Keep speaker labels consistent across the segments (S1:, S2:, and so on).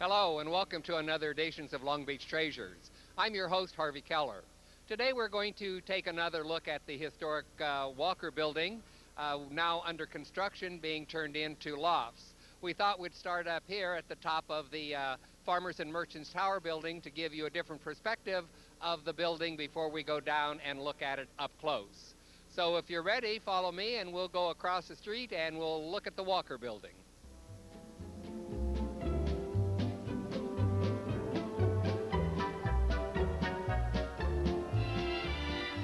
S1: Hello and welcome to another Editions of Long Beach Treasures. I'm your host, Harvey Keller. Today we're going to take another look at the historic Walker Building, now under construction, being turned into lofts. We thought we'd start up here at the top of the Farmers and Merchants Tower building to give you a different perspective of the building before we go down and look at it up close. So if you're ready, follow me and we'll go across the street and we'll look at the Walker Building.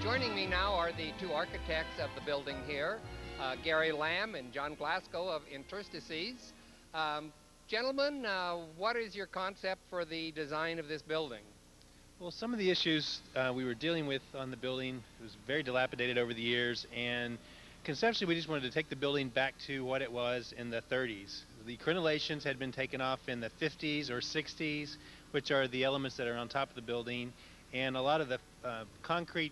S1: Joining me now are the two architects of the building here, Gary Lamb and John Glasgow of Interstices. Gentlemen, what is your concept for the design of this building?
S2: Well, some of the issues we were dealing with on the building was very dilapidated over the years, and conceptually we just wanted to take the building back to what it was in the 30s. The crenellations had been taken off in the 50s or 60s, which are the elements that are on top of the building, and a lot of the concrete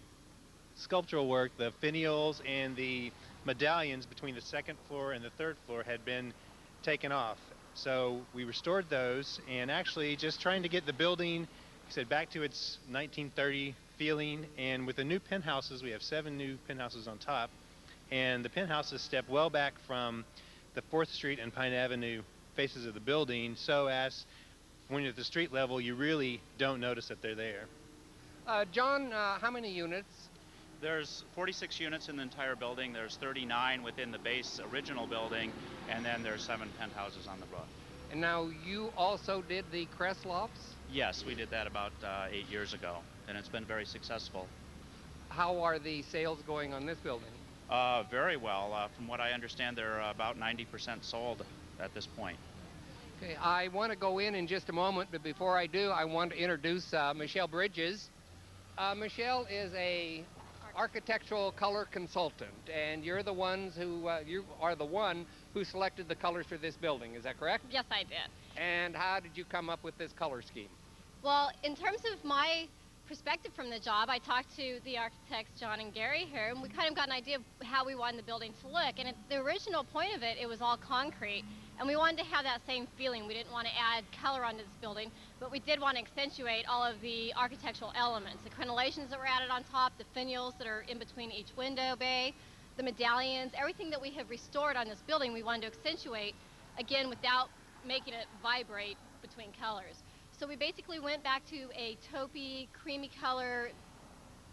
S2: sculptural work, the finials and the medallions between the second floor and the third floor had been taken off. So we restored those, and actually just trying to get the building, like I said, back to its 1930 feeling. And with the new penthouses, we have 7 new penthouses on top, and the penthouses step well back from the 4th Street and Pine Avenue faces of the building, so as when you're at the street level you really don't notice that they're there.
S1: John, how many units?
S3: There's 46 units in the entire building. There's 39 within the base original building, and then there's 7 penthouses on the roof.
S1: And now you also did the crest lofts?
S3: Yes, we did that about 8 years ago, and it's been very successful.
S1: How are the sales going on this building?
S3: Very well. From what I understand, they're about 90% sold at this point.
S1: Okay, I want to go in just a moment, but before I do, I want to introduce Michelle Bridges. Michelle is a architectural color consultant, and you're the ones who you are the one who selected the colors for this building. Is that correct?
S4: Yes, I did.
S1: And how did you come up with this color scheme?
S4: Well, in terms of my perspective from the job, I talked to the architects John and Gary here, and we kind of got an idea of how we wanted the building to look. And at the original point of it, it was all concrete, and we wanted to have that same feeling. We didn't want to add color onto this building, but we did want to accentuate all of the architectural elements, the crenellations that were added on top, the finials that are in between each window bay, the medallions, everything that we have restored on this building we wanted to accentuate, again, without making it vibrate between colors. So we basically went back to a taupey, creamy color,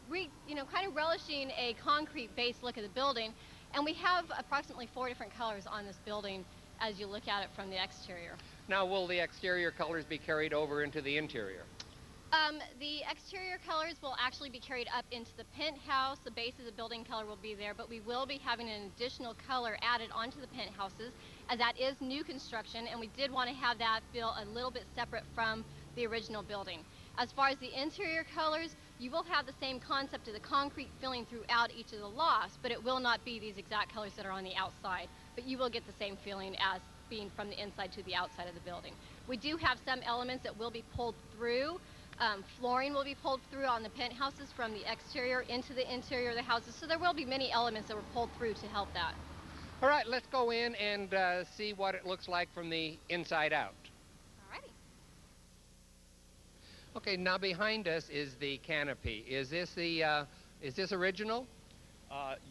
S4: kind of relishing a concrete base look of the building, and we have approximately 4 different colors on this building as you look at it from the exterior.
S1: Now, will the exterior colors be carried over into the interior?
S4: The exterior colors will actually be carried up into the penthouse. The base of the building color will be there, but we will be having an additional color added onto the penthouses, as that is new construction, and we did want to have that feel a little bit separate from the original building. As far as the interior colors, you will have the same concept of the concrete feeling throughout each of the lofts, but it will not be these exact colors that are on the outside, but you will get the same feeling as being from the inside to the outside of the building. We do have some elements that will be pulled through. Flooring will be pulled through on the penthouses from the exterior into the interior of the houses, so there will be many elements that were pulled through to help that.
S1: All right, let's go in and see what it looks like from the inside out.
S4: Alrighty.
S1: Okay, now behind us is the canopy. Is this original?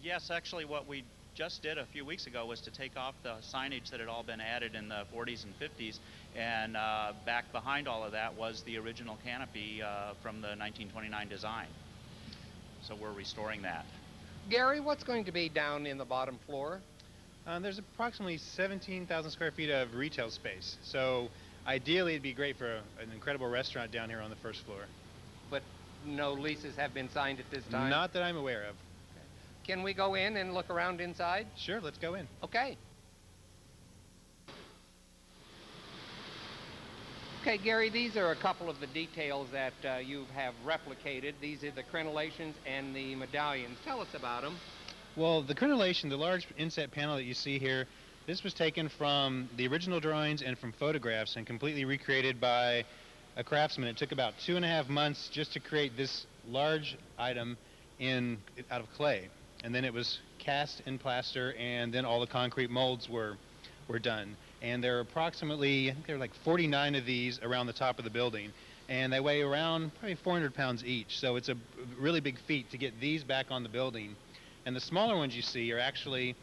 S3: Yes, actually what we just did a few weeks ago was to take off the signage that had all been added in the 40s and 50s, and back behind all of that was the original canopy from the 1929 design. So we're restoring that.
S1: Gary, what's going to be down in the bottom floor?
S2: There's approximately 17,000 square feet of retail space, so ideally it'd be great for an incredible restaurant down here on the first floor.
S1: But no leases have been signed at this time?
S2: Not that I'm aware of.
S1: Can we go in and look around inside?
S2: Sure, let's go in.
S1: Okay. Okay, Gary, these are a couple of the details that you have replicated. These are the crenellations and the medallions. Tell us about them.
S2: Well, the crenellation, the large inset panel that you see here, this was taken from the original drawings and from photographs and completely recreated by a craftsman. It took about 2.5 months just to create this large item out of clay. And then it was cast in plaster, and then all the concrete molds were done. And there are approximately, I think there are like 49 of these around the top of the building. And they weigh around probably 400 pounds each. So it's a really big feat to get these back on the building. And the smaller ones you see are actually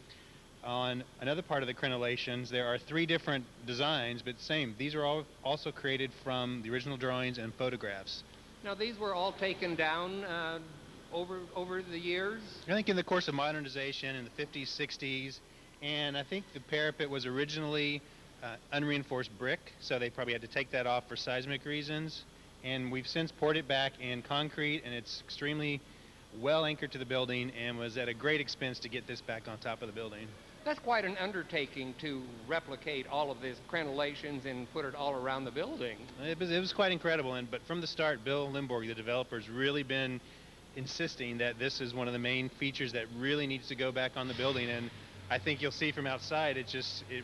S2: on another part of the crenellations. There are 3 different designs, but same. These are all also created from the original drawings and photographs.
S1: Now, these were all taken down over the years?
S2: I think in the course of modernization in the 50s, 60s, and I think the parapet was originally unreinforced brick, so they probably had to take that off for seismic reasons. And we've since poured it back in concrete, and it's extremely well anchored to the building and was at a great expense to get this back on top of the building.
S1: That's quite an undertaking to replicate all of these crenellations and put it all around the building.
S2: It was quite incredible, but from the start, Bill Limborg, the developer, has really been insisting that this is one of the main features that really needs to go back on the building, and I think you'll see from outside it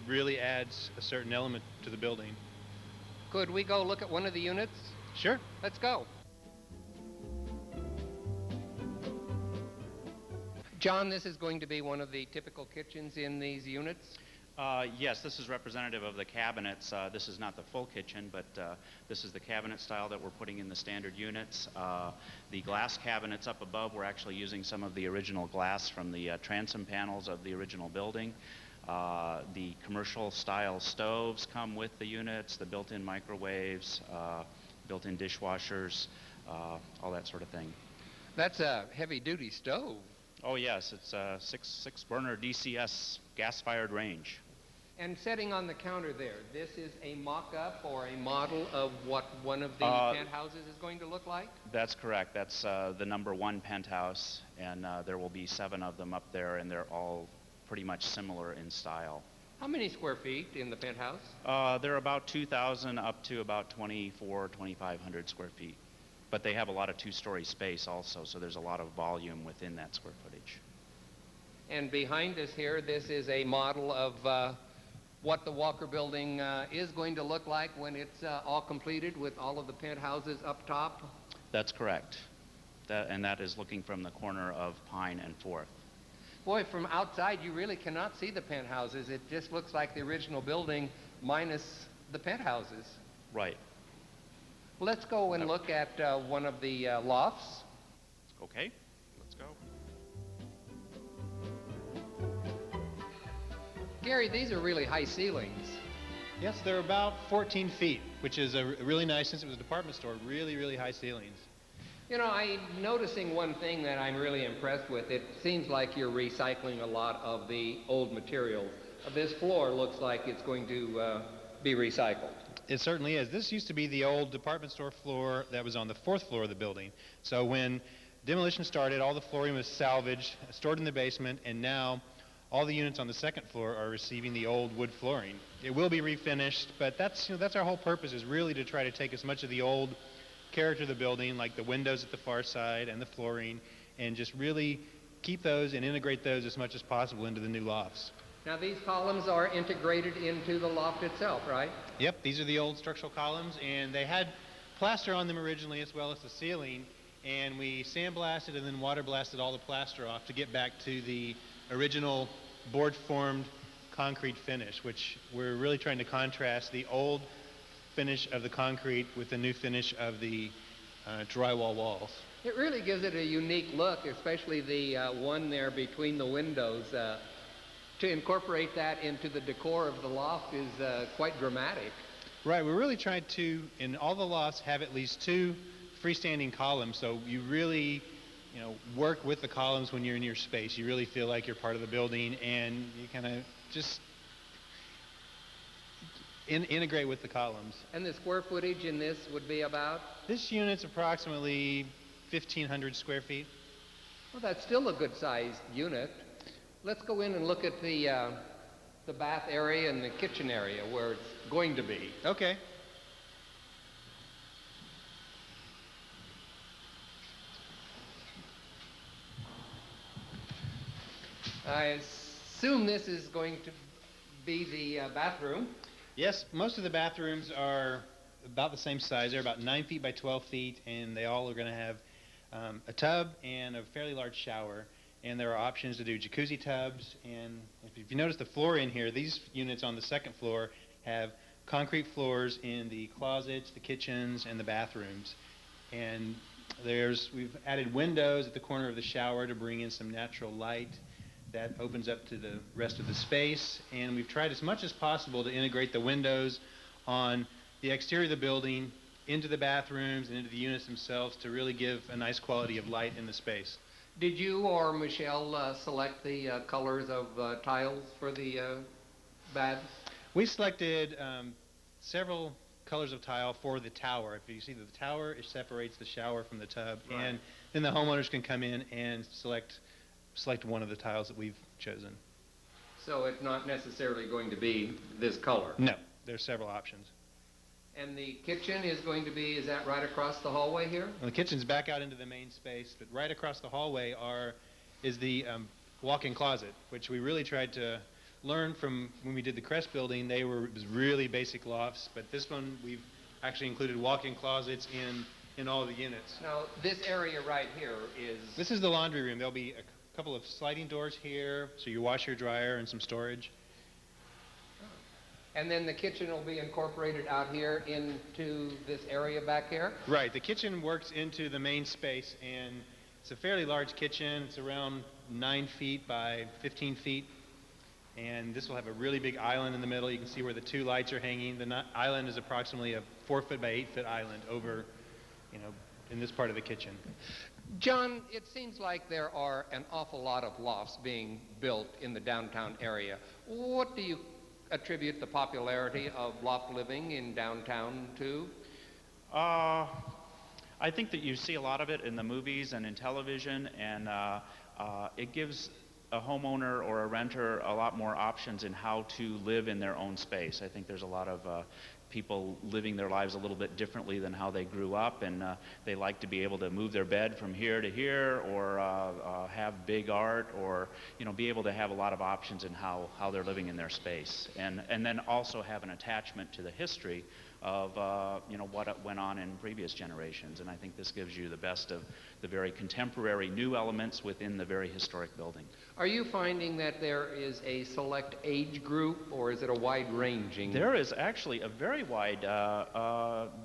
S2: really adds a certain element to the building.
S1: Could we go look at one of the units?
S2: Sure.
S1: Let's go. John, this is going to be one of the typical kitchens in these units?
S3: Yes, this is representative of the cabinets. This is not the full kitchen, but this is the cabinet style that we're putting in the standard units. The glass cabinets up above, we're actually using some of the original glass from the transom panels of the original building. The commercial style stoves come with the units, the built-in microwaves, built-in dishwashers, all that sort of thing.
S1: That's a heavy-duty stove.
S3: Oh yes, it's a six burner DCS gas-fired range.
S1: And sitting on the counter there, this is a mock-up or a model of what one of the penthouses is going to look like?
S3: That's correct. That's the number 1 penthouse, and there will be 7 of them up there, and they're all pretty much similar in style.
S1: How many square feet in the penthouse?
S3: They're about 2,000 up to about 2,500 square feet. But they have a lot of 2-story space also, so there's a lot of volume within that square footage.
S1: And behind us here, this is a model of what the Walker Building is going to look like when it's all completed with all of the penthouses up top?
S3: That's correct. And that is looking from the corner of Pine and 4th.
S1: Boy, from outside, you really cannot see the penthouses. It just looks like the original building minus the penthouses.
S3: Right.
S1: Let's go and look at one of the lofts.
S3: Okay, let's go.
S1: Gary, these are really high ceilings.
S2: Yes, they're about 14 feet, which is really nice since it was a department store. Really, really high ceilings.
S1: You know, I'm noticing one thing that I'm really impressed with. It seems like you're recycling a lot of the old materials. This floor looks like it's going to be recycled.
S2: It certainly is. This used to be the old department store floor that was on the 4th floor of the building. So when demolition started, all the flooring was salvaged, stored in the basement, and now all the units on the 2nd floor are receiving the old wood flooring. It will be refinished, but that's our whole purpose, is really to try to take as much of the old character of the building, like the windows at the far side and the flooring, and just really keep those and integrate those as much as possible into the new lofts.
S1: Now, these columns are integrated into the loft itself, right?
S2: Yep, these are the old structural columns, and they had plaster on them originally as well as the ceiling, and we sandblasted and then water blasted all the plaster off to get back to the original board-formed concrete finish, which we're really trying to contrast the old finish of the concrete with the new finish of the drywall walls.
S1: It really gives it a unique look, especially the one there between the windows. To incorporate that into the decor of the loft is quite dramatic.
S2: Right, we're really trying to, in all the lofts, have at least 2 freestanding columns, so you really, work with the columns when you're in your space. You really feel like you're part of the building, and you kind of just integrate with the columns.
S1: And the square footage in this would be about?
S2: This unit's approximately 1,500 square feet.
S1: Well, that's still a good-sized unit. Let's go in and look at the bath area and the kitchen area where it's going to be.
S2: Okay.
S1: I assume this is going to be the bathroom.
S2: Yes, most of the bathrooms are about the same size. They're about 9 feet by 12 feet, and they all are going to have a tub and a fairly large shower. And there are options to do jacuzzi tubs, and if you notice the floor in here, these units on the 2nd floor have concrete floors in the closets, the kitchens, and the bathrooms. And we've added windows at the corner of the shower to bring in some natural light that opens up to the rest of the space. And we've tried as much as possible to integrate the windows on the exterior of the building into the bathrooms and into the units themselves to really give a nice quality of light in the space.
S1: Did you or Michelle select the colors of tiles for the baths?
S2: We selected several colors of tile for the tower. If you see the tower, it separates the shower from the tub,
S1: Right.
S2: and then the homeowners can come in and select one of the tiles that we've chosen.
S1: So it's not necessarily going to be this color?
S2: No, there's several options.
S1: And the kitchen is going to be, is that right across the hallway here?
S2: Well, the kitchen's back out into the main space, but right across the hallway is the walk-in closet, which we really tried to learn from when we did the Crest building. It was really basic lofts, but this one we've actually included walk-in closets in all of the units.
S1: Now, this area right here is...
S2: This is the laundry room. There'll be a couple of sliding doors here, so your washer, dryer, and some storage.
S1: And then the kitchen will be incorporated out here into this area back here?
S2: Right. The kitchen works into the main space, and it's a fairly large kitchen. It's around 9 feet by 15 feet. And this will have a really big island in the middle. You can see where the two lights are hanging. The island is approximately a 4 foot by 8 foot island over, in this part of the kitchen.
S1: John, it seems like there are an awful lot of lofts being built in the downtown area. What do you attribute the popularity of loft living in downtown to?
S3: I think that you see a lot of it in the movies and in television, and it gives a homeowner or a renter a lot more options in how to live in their own space. I think there's a lot of people living their lives a little bit differently than how they grew up, and they like to be able to move their bed from here to here, or have big art, or be able to have a lot of options in how they're living in their space, and then also have an attachment to the history of what went on in previous generations. And I think this gives you the best of the very contemporary new elements within the very historic building.
S1: Are you finding that there is a select age group, or is it a wide-ranging?
S3: There is actually a very wide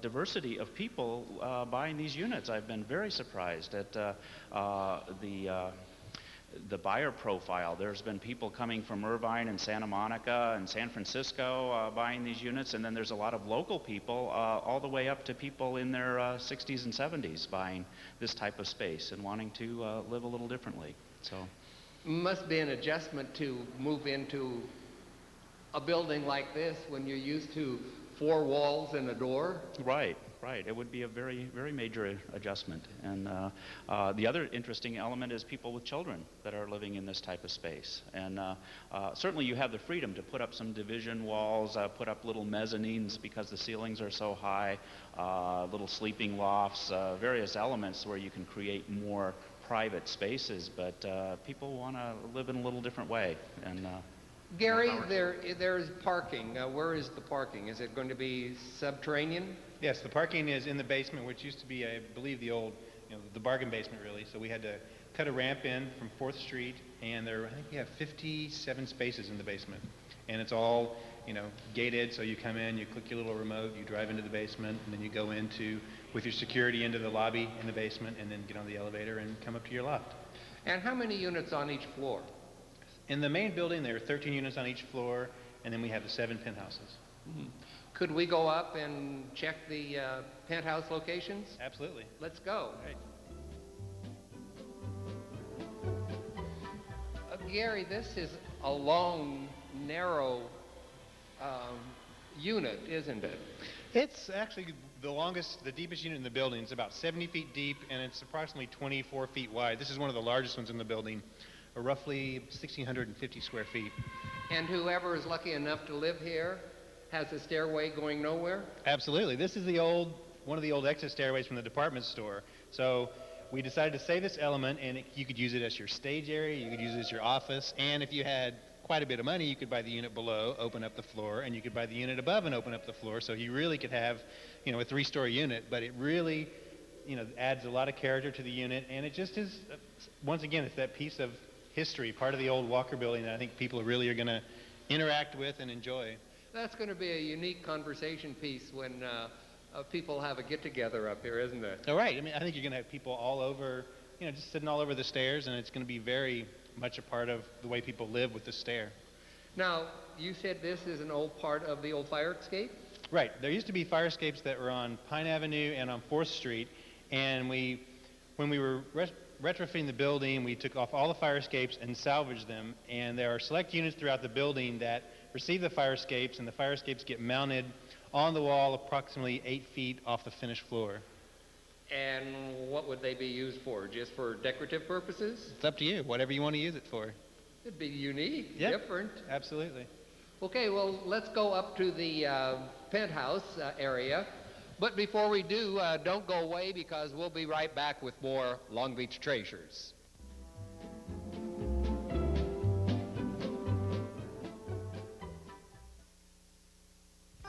S3: diversity of people buying these units. I've been very surprised at the buyer profile. There's been people coming from Irvine and Santa Monica and San Francisco buying these units, and then there's a lot of local people all the way up to people in their 60s and 70s buying this type of space and wanting to live a little differently. So
S1: Must be an adjustment to move into a building like this when you're used to 4 walls and a door.
S3: Right. It would be a very, very major adjustment. And the other interesting element is people with children that are living in this type of space. And certainly you have the freedom to put up some division walls, put up little mezzanines because the ceilings are so high, little sleeping lofts, various elements where you can create more private spaces. But people want to live in a little different way. And
S1: Gary, there's parking. Where is the parking? Is it going to be subterranean?
S2: Yes, the parking is in the basement, which used to be, I believe, the old, the bargain basement, really. So we had to cut a ramp in from 4th Street, and I think we have 57 spaces in the basement. And it's all, gated, so you come in, you click your little remote, you drive into the basement, and then you go with your security into the lobby in the basement, and then get on the elevator and come up to your loft.
S1: And how many units on each floor?
S2: In the main building, there are 13 units on each floor, and then we have the 7 penthouses.
S1: Mm-hmm. Could we go up and check the penthouse locations?
S2: Absolutely.
S1: Let's go.
S2: Right.
S1: Gary, this is a long, narrow unit, isn't it?
S2: It's actually the deepest unit in the building. It's about 70 feet deep, and it's approximately 24 feet wide. This is one of the largest ones in the building, roughly 1,650 square feet.
S1: And whoever is lucky enough to live here has a stairway going nowhere?
S2: Absolutely. This is one of the old exit stairways from the department store. So we decided to save this element, and you could use it as your stage area, you could use it as your office, and if you had quite a bit of money, you could buy the unit below, open up the floor, and you could buy the unit above and open up the floor. So you really could have, a 3-story unit, but it really, adds a lot of character to the unit, and it just is, once again, it's that piece of history, part of the old Walker building that I think people really are going to interact with and enjoy.
S1: That's going to be a unique conversation piece when people have a get-together up here, isn't it?
S2: Oh, right. I mean, I think you're going to have people all over, you know, just sitting all over the stairs, and it's going to be very much a part of the way people live with the stair.
S1: Now, you said this is an old part of the old fire escape?
S2: Right. There used to be fire escapes that were on Pine Avenue and on 4th Street, and when we were retrofitting the building, we took off all the fire escapes and salvaged them, and there are select units throughout the building that receive the fire escapes, and the fire escapes get mounted on the wall approximately 8 feet off the finished floor.
S1: And what would they be used for? Just for decorative purposes?
S2: It's up to you, whatever you want to use it for.
S1: It'd be unique,
S2: Yep,
S1: different.
S2: Absolutely.
S1: Okay, well, let's go up to the penthouse area. But before we do, don't go away because we'll be right back with more Long Beach Treasures.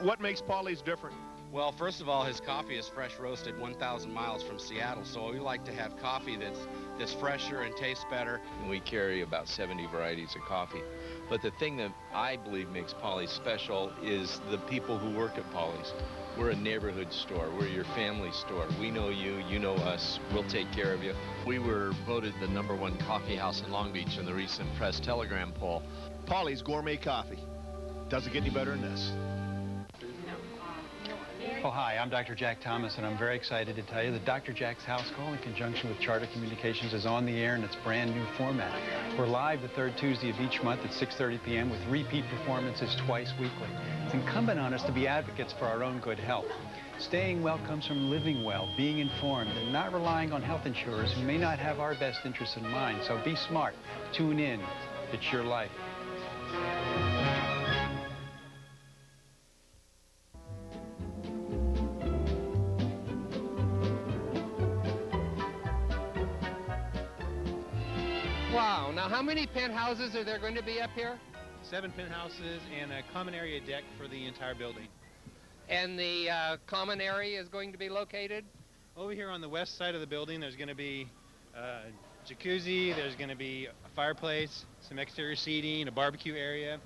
S5: What makes Paulie's different?
S6: Well, first of all, his coffee is fresh roasted 1,000 miles from Seattle, so we like to have coffee that's fresher and tastes better.
S7: We carry about 70 varieties of coffee. But the thing that I believe makes Paulie's special is the people who work at Paulie's. We're a neighborhood store. We're your family store. We know you, you know us. We'll take care of you. We were voted the #1 coffee house in Long Beach in the recent Press Telegram poll.
S5: Paulie's Gourmet Coffee. Doesn't get any better than this.
S8: Oh, hi, I'm Dr. Jack Thomas, and I'm very excited to tell you that Dr. Jack's House Call, in conjunction with Charter Communications, is on the air in its brand new format. We're live the third Tuesday of each month at 6:30 p.m. with repeat performances twice weekly. It's incumbent on us to be advocates for our own good health. Staying well comes from living well, being informed, and not relying on health insurers who may not have our best interests in mind. So be smart. Tune in. It's your life.
S1: Wow, now how many penthouses are there going to be up here?
S2: 7 penthouses and a common area deck for the entire building.
S1: And the common area is going to be located?
S2: Over here on the west side of the building, there's going to be a jacuzzi, there's going to be a fireplace, some exterior seating, a barbecue area.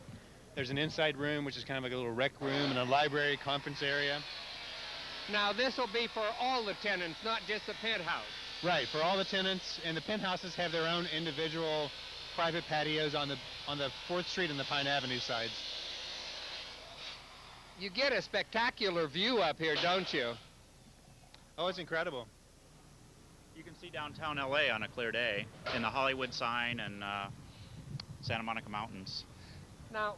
S2: There's an inside room, which is kind of like a little rec room, and a library conference area.
S1: Now this will be for all the tenants, not just the penthouse.
S2: Right, for all the tenants, and the penthouses have their own individual private patios on the 4th Street and the Pine Avenue sides.
S1: You get a spectacular view up here, don't you?
S2: Oh, it's incredible.
S3: You can see downtown LA on a clear day in the Hollywood sign and Santa Monica Mountains.
S1: Now,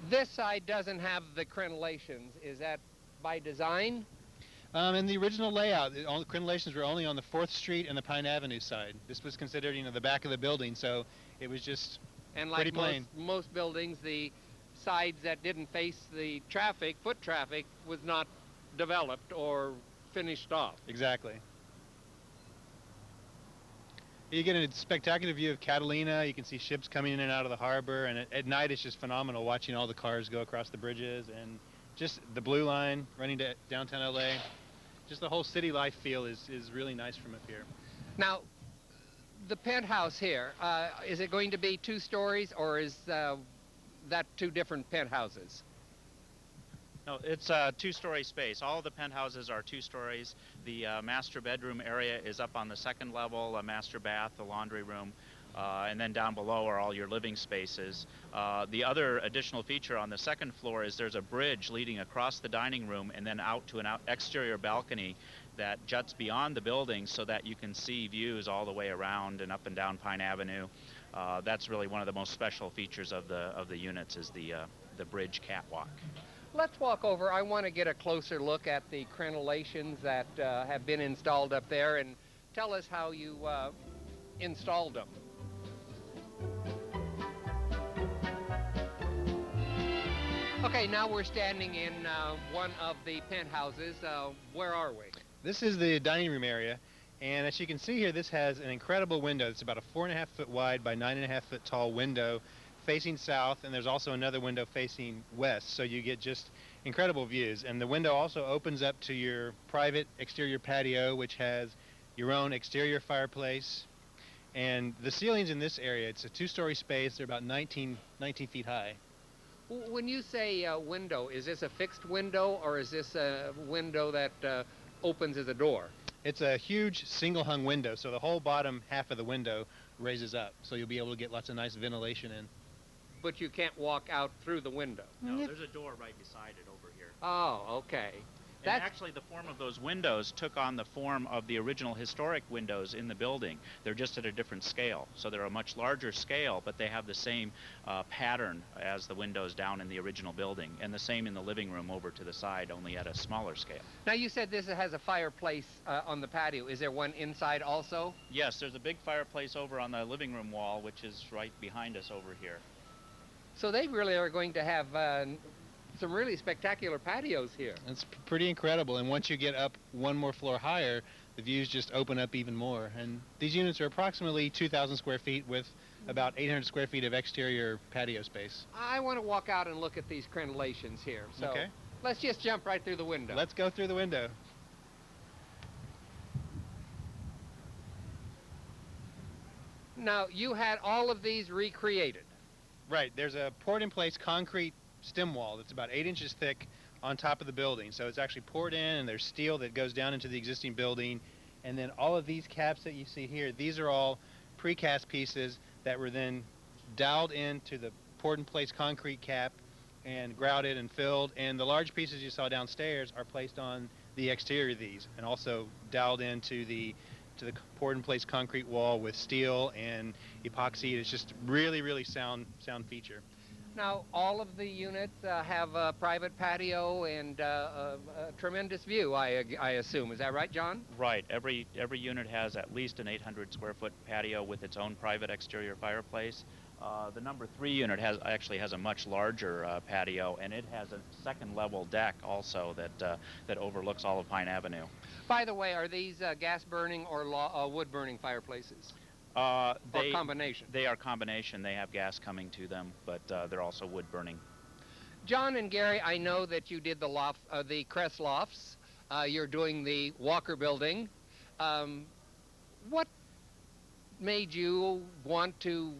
S1: this side doesn't have the crenellations. Is that by design?
S2: In the original layout, all the crenellations were only on the 4th Street and the Pine Avenue side. This was considered, you know, the back of the building, so it was just
S1: and
S2: pretty
S1: like
S2: plain.
S1: Most buildings, the sides that didn't face the traffic, foot traffic, was not developed or finished off.
S2: Exactly. You get a spectacular view of Catalina. You can see ships coming in and out of the harbor, and at night it's just phenomenal watching all the cars go across the bridges and just the blue line running to downtown LA. Just the whole city life feel is really nice from up here.
S1: Now, the penthouse here, is it going to be 2 stories, or is that 2 different penthouses?
S3: No, it's a 2-story space. All of the penthouses are 2 stories. The master bedroom area is up on the 2nd level, a master bath, a laundry room, and then down below are all your living spaces. The other additional feature on the 2nd floor is there's a bridge leading across the dining room and then out to an exterior balcony that juts beyond the building so that you can see views all the way around and up and down Pine Avenue. That's really one of the most special features of the units is the bridge catwalk.
S1: Let's walk over. I want to get a closer look at the crenellations that have been installed up there, and tell us how you installed them. Okay, now we're standing in one of the penthouses. Where are we?
S2: This is the dining room area, and as you can see here, this has an incredible window. It's about a 4.5-foot wide by 9.5-foot tall window facing south, and there's also another window facing west, so you get just incredible views. And the window also opens up to your private exterior patio, which has your own exterior fireplace. And the ceilings in this area, it's a 2-story space. They're about 19 feet high.
S1: When you say window, is this a fixed window or is this a window that opens as a door?
S2: It's a huge single hung window, so the whole bottom half of the window raises up, so you'll be able to get lots of nice ventilation in.
S1: But you can't walk out through the window.
S3: No, there's a door right beside it over here.
S1: Oh, okay.
S3: And actually, the form of those windows took on the form of the original historic windows in the building. They're just at a different scale. So they're a much larger scale, but they have the same pattern as the windows down in the original building, and the same in the living room over to the side, only at a smaller scale.
S1: Now, you said this has a fireplace on the patio. Is there one inside also?
S3: Yes, there's a big fireplace over on the living room wall, which is right behind us over here.
S1: So they really are going to have some really spectacular patios here.
S2: It's pretty incredible, and once you get up one more floor higher, the views just open up even more. And these units are approximately 2,000 square feet with about 800 square feet of exterior patio space.
S1: I want to walk out and look at these crenellations here. So
S2: okay.
S1: Let's just jump right through the window.
S2: Let's go through the window.
S1: Now, you had all of these recreated.
S2: Right, there's a poured-in-place concrete stem wall that's about 8 inches thick on top of the building. So it's actually poured in, and there's steel that goes down into the existing building. And then all of these caps that you see here, these are all precast pieces that were then doweled into the poured-in-place concrete cap and grouted and filled. And the large pieces you saw downstairs are placed on the exterior of these and also doweled into the poured-in-place concrete wall with steel and epoxy. It's just really sound feature.
S1: Now, all of the units have a private patio and a tremendous view, I assume. Is that right, John?
S3: Right. Every unit has at least an 800 square foot patio with its own private exterior fireplace. The number 3 unit actually has a much larger patio, and it has a second level deck also that overlooks all of Pine Avenue.
S1: By the way, are these gas burning or wood burning fireplaces? Or combination?
S3: They are combination. They have gas coming to them, but they're also wood burning.
S1: John and Gary, I know that you did the Crest lofts. You're doing the Walker building. What made you want to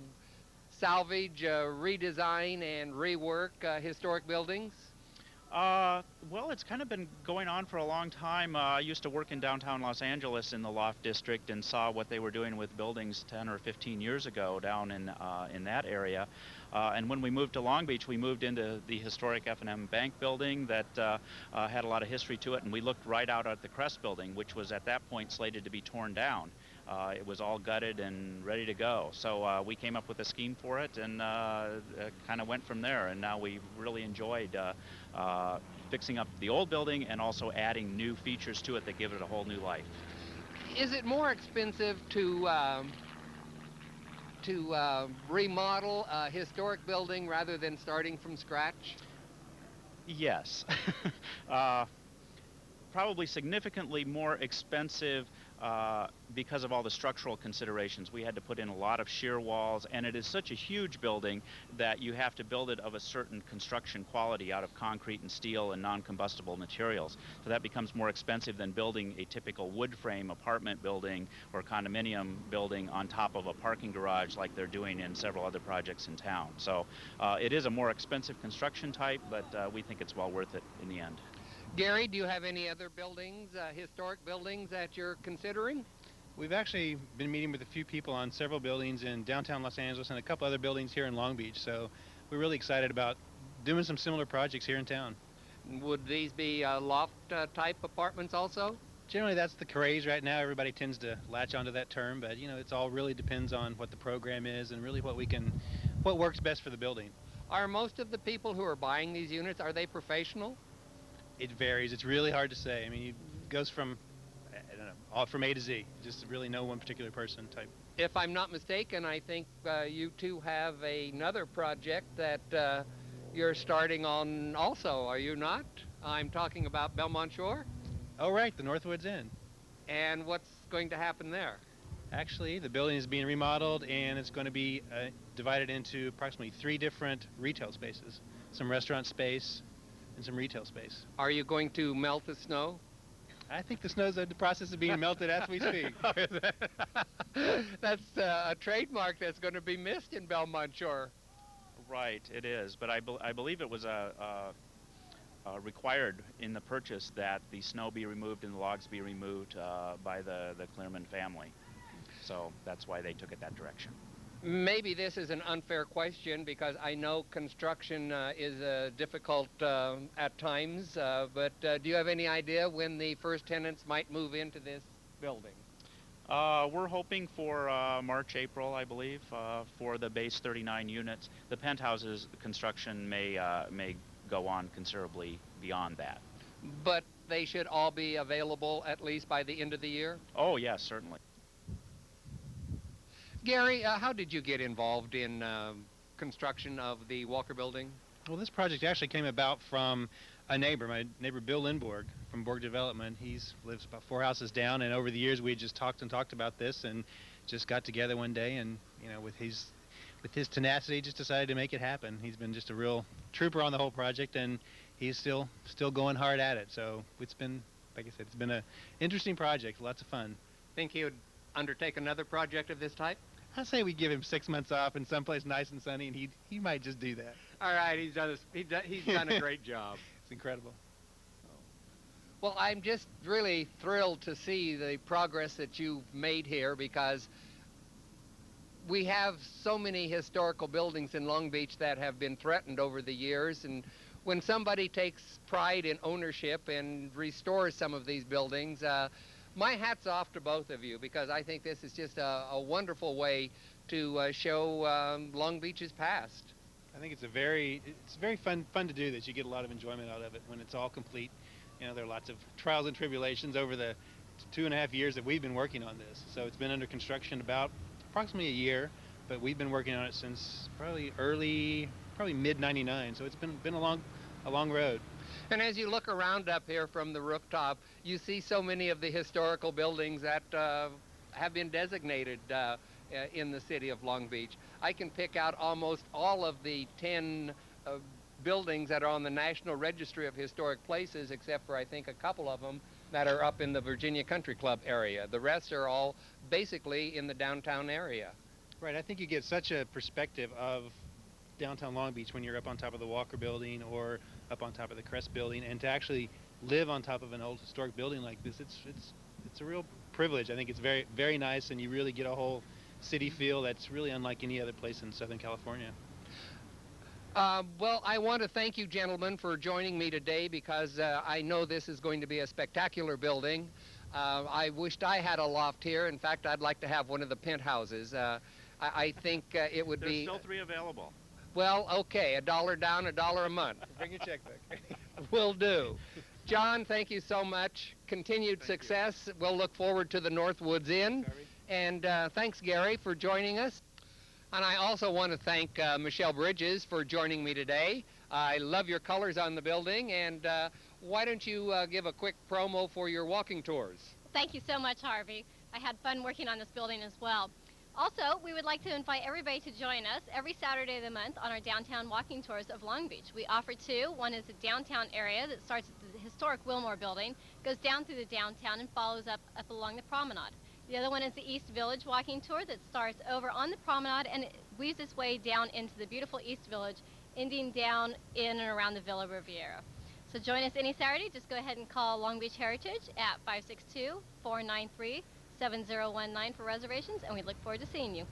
S1: salvage, redesign, and rework historic buildings?
S3: Well, it's kind of been going on for a long time. I used to work in downtown Los Angeles in the Loft District and saw what they were doing with buildings 10 or 15 years ago down in that area. And when we moved to Long Beach, we moved into the historic F&M Bank building that had a lot of history to it, and we looked right out at the Crest building, which was at that point slated to be torn down. It was all gutted and ready to go. So we came up with a scheme for it and kind of went from there. And now we really enjoyed fixing up the old building and also adding new features to it that give it a whole new life.
S1: Is it more expensive to remodel a historic building rather than starting from scratch?
S3: Yes. Probably significantly more expensive because of all the structural considerations. We had to put in a lot of shear walls, and it is such a huge building that you have to build it of a certain construction quality out of concrete and steel and non-combustible materials. So that becomes more expensive than building a typical wood frame apartment building or condominium building on top of a parking garage like they're doing in several other projects in town. So it is a more expensive construction type, but we think it's well worth it in the end.
S1: Gary, do you have any other buildings, historic buildings that you're considering?
S2: We've actually been meeting with a few people on several buildings in downtown Los Angeles and a couple other buildings here in Long Beach, so we're really excited about doing some similar projects here in town.
S1: Would these be loft type apartments also?
S2: Generally that's the craze right now. Everybody tends to latch onto that term, but you know, it's all really depends on what the program is and really what works best for the building.
S1: Are most of the people who are buying these units, are they professional?
S2: It varies. It's really hard to say. I mean, it goes from, I don't know, all from A to Z. Just really no one particular person type.
S1: If I'm not mistaken, I think you two have another project that you're starting on also, are you not? I'm talking about Belmont Shore.
S2: Oh, right, the Northwoods Inn.
S1: And what's going to happen there?
S2: Actually, the building is being remodeled, and it's going to be divided into approximately 3 different retail spaces. Some restaurant space, and some retail space.
S1: Are you going to melt the snow?
S2: I think the snow's in the process of being melted as we speak.
S1: That's a trademark that's going to be missed in Belmont Shore.
S3: Right, it is, but I believe it was required in the purchase that the snow be removed and the logs be removed by the Clearman family. So that's why they took it that direction.
S1: Maybe this is an unfair question because I know construction is difficult at times, but do you have any idea when the first tenants might move into this building?
S3: We're hoping for March, April, I believe, for the base 39 units. The penthouses construction may go on considerably beyond that.
S1: But they should all be available at least by the end of the year?
S3: Oh, yes, certainly.
S1: Gary, how did you get involved in construction of the Walker Building?
S2: Well, this project actually came about from a neighbor, my neighbor Bill Lindborg from Borg Development. He lives about 4 houses down, and over the years we had just talked about this and just got together one day and, you know, with his tenacity just decided to make it happen. He's been just a real trooper on the whole project, and he's still going hard at it. So it's been, like I said, it's been an interesting project, lots of fun.
S1: Think he would undertake another project of this type?
S2: I say we give him 6 months off in someplace nice and sunny, and he might just do that.
S1: All right, he's done a great job.
S2: It's incredible.
S1: Well, I'm just really thrilled to see the progress that you've made here because we have so many historical buildings in Long Beach that have been threatened over the years, and when somebody takes pride in ownership and restores some of these buildings, my hat's off to both of you because I think this is just a wonderful way to show Long Beach's past.
S2: I think it's very fun to do this. You get a lot of enjoyment out of it when it's all complete. You know, there are lots of trials and tribulations over the 2.5 years that we've been working on this. So it's been under construction about approximately a year, but we've been working on it since probably mid '99. So it's been a long road.
S1: And as you look around up here from the rooftop, you see so many of the historical buildings that have been designated in the city of Long Beach. I can pick out almost all of the 10 buildings that are on the National Registry of Historic Places, except for I think a couple of them that are up in the Virginia Country Club area. The rest are all basically in the downtown area.
S2: Right, I think you get such a perspective of downtown Long Beach when you're up on top of the Walker Building or up on top of the Crest Building, and to actually live on top of an old historic building like this, it's a real privilege. I think it's very, very nice, and you really get a whole city feel that's really unlike any other place in Southern California.
S1: Well, I want to thank you gentlemen for joining me today because I know this is going to be a spectacular building. I wished I had a loft here. In fact, I'd like to have one of the penthouses. I think it would be...
S3: There's still 3 available.
S1: Well, okay, $1 down, $1 a month.
S2: Bring your checkbook.
S1: Will do. John, thank you so much. Continued success. We'll look forward to the Northwoods Inn. And thanks, Gary, for joining us. And I also want to thank Michelle Bridges for joining me today. I love your colors on the building, and why don't you give a quick promo for your walking tours?
S4: Thank you so much, Harvey. I had fun working on this building as well. Also, we would like to invite everybody to join us every Saturday of the month on our downtown walking tours of Long Beach. We offer 2. One is the downtown area that starts at the historic Wilmore Building, goes down through the downtown and follows up along the promenade. The other one is the East Village walking tour that starts over on the promenade and it weaves its way down into the beautiful East Village, ending down in and around the Villa Riviera. So join us any Saturday. Just go ahead and call Long Beach Heritage at 562-493-7019 for reservations, and we look forward to seeing you.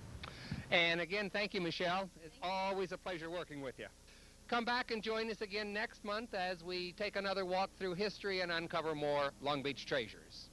S1: And again, thank you, Michelle. It's always a pleasure working with you. Come back and join us again next month as we take another walk through history and uncover more Long Beach treasures.